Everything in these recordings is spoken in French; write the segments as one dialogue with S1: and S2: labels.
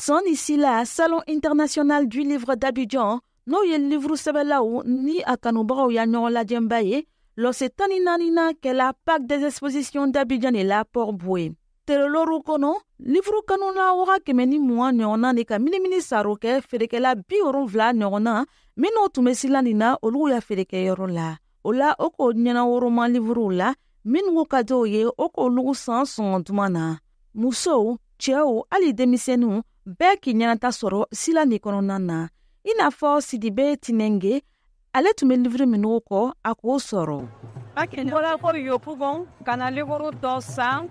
S1: Son ici là, Salon international du livre d'Abidjan, no ye livre sebelaou ni akanubao ya nyola djembaye, lo se taninanina ke la Pâque des expositions d'Abidjan et la Port-Boué. Teroloru kono, livre kanuna waka kemeni mua nyona ne ka mini saroke fereke la biorun vla nyona, mino tumesilanina olu ya fereke yoro la. Ola oko nyana woroma livre la, min wokado ye oko lugu san son dumana. Muso, cheo, ali demisenu, bɛɛ k'i ɲɛnata sɔrɔ sila ni kɔnɔna na i n'a fɔ Sidibe Tinenge ale tun bɛ livre minnu kɔ a k'o sɔrɔ.
S2: Voilà pour yo pouvons kana livre dɔ san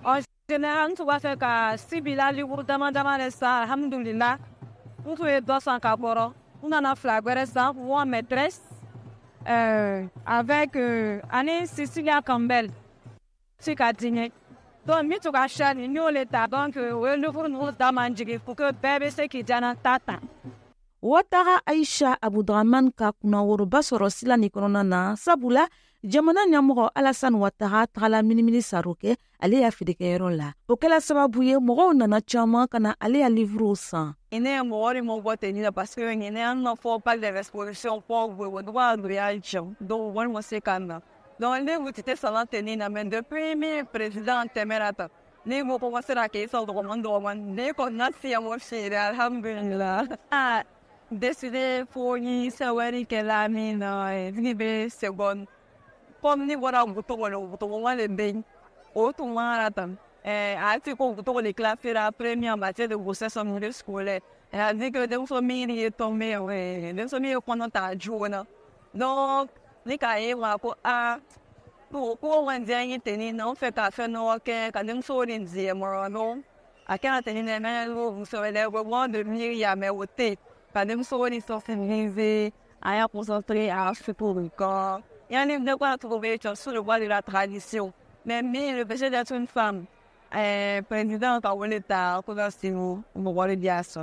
S2: en général n tun b'a fɛ ka sibila livre dama de san alhamdulillah n tun ye dɔ san ka kɔrɔ n nana fila wɛrɛ san moi maîtresse avec ani Cecilia Campbell si ka di n ye. Donc, mi tuka shani ni ole ta donc we livre nous damanjigi pour que bébé se ki jana tata.
S1: Watara Aisha Aboudraman ka kuna woroba sɔrɔ sila ni kɔnɔna na sabula jamana ɲɛmɔgɔ Alassane Ouattara tagala minimini saroke ale y'a feerekɛyɔrɔ la. O kɛla sababu ye mɔgɔw nana caman kana ale ya livrew san.
S2: Ine ye mɔgɔ de m'o bɔ tenir la parce que ine an nɔ fɔ Pâque des expositions pour we doit doya jam donc wani mo se kana. Donc, les vous étiez sans tenir, mais depuis mes présidents Temerata, les vous commencez à qu'ils sont recommandés, les qu'on a fait à mon cher, alhamdulillah. Ah, décidé pour y savoir que la mine est seconde. Comme ni voilà, vous tombez le bain, autre marathon. A dit qu'on vous tourne les classes la première matière de grossesse en milieu scolaire. Elle a dit que des familles est tombé, des familles pendant ta journée. Donc, ni kaye wa ko a ko wan jani teni na fe ka fe no ke ka nim so rin zie mo no a ka teni na me lo so le go mo de mi ya me wote ka nim so rin so fe rive a ya concentré à faire pour le corps il y a de quoi trouver sur le bois de la tradition mais le fait d'être une femme présidente à l'État ko da sinu mo wale dia so.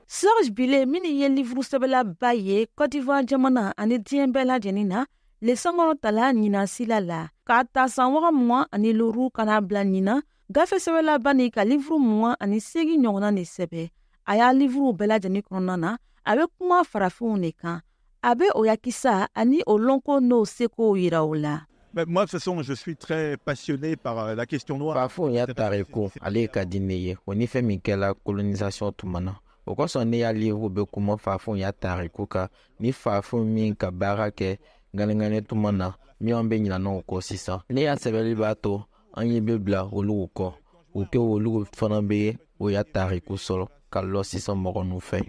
S1: Serge Bile mini ye livre sebela baye Côte d'Ivoire jamana ani diɲɛ bɛɛ lajɛlen na le sankɔrɔ tala ɲina sila la k'a ta san waga mugan ani loru kana bila ɲina gafe sɛbɛla bani ka livre mugan ani segi ɲɔgɔnna de sɛbɛ a y'a livrew bɛɛ lajɛlen kɔnɔna na a bɛ kuma farafinw de kan a bɛ o yakisa ani o lɔnko n'o seko yira o la.
S3: Moi, de toute façon, je suis très passionné par la question noire.
S4: Fafo ya tareko ale ka di ne ye o ni fɛn min kɛla colonisation tuma na. O kosɔn ne y'a livre bɛ kuma fafo ya tariku kan ni fafo min ka baara kɛ ŋanigani tuma na min bɛ ɲinana o kɔ sisan ne y'a sɛbɛnli b'a to an ye bɛ bila olu kɔ o kɛ olu fana bɛ o ya tariku sɔrɔ ka lɔ sisan mɔgɔ nu fɛ.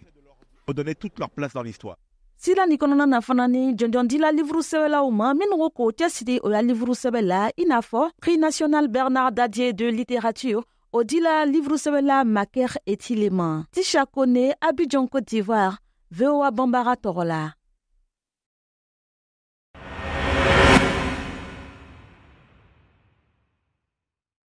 S3: Pour donner toute leur place dans l'histoire.
S1: Sila ni kɔnɔna na fana ni jɔnjɔn dila livre sɛbɛlaw ma minnu ko k'o cɛsiri o ya livre sɛbɛ la i n'a fɔ Prix national Bernard Dadier de littérature o dila livre sɛbɛla Maker et Tilema Tisha Kone Abidjan Côte d'Ivoire VOA Bambara tɔgɔ la.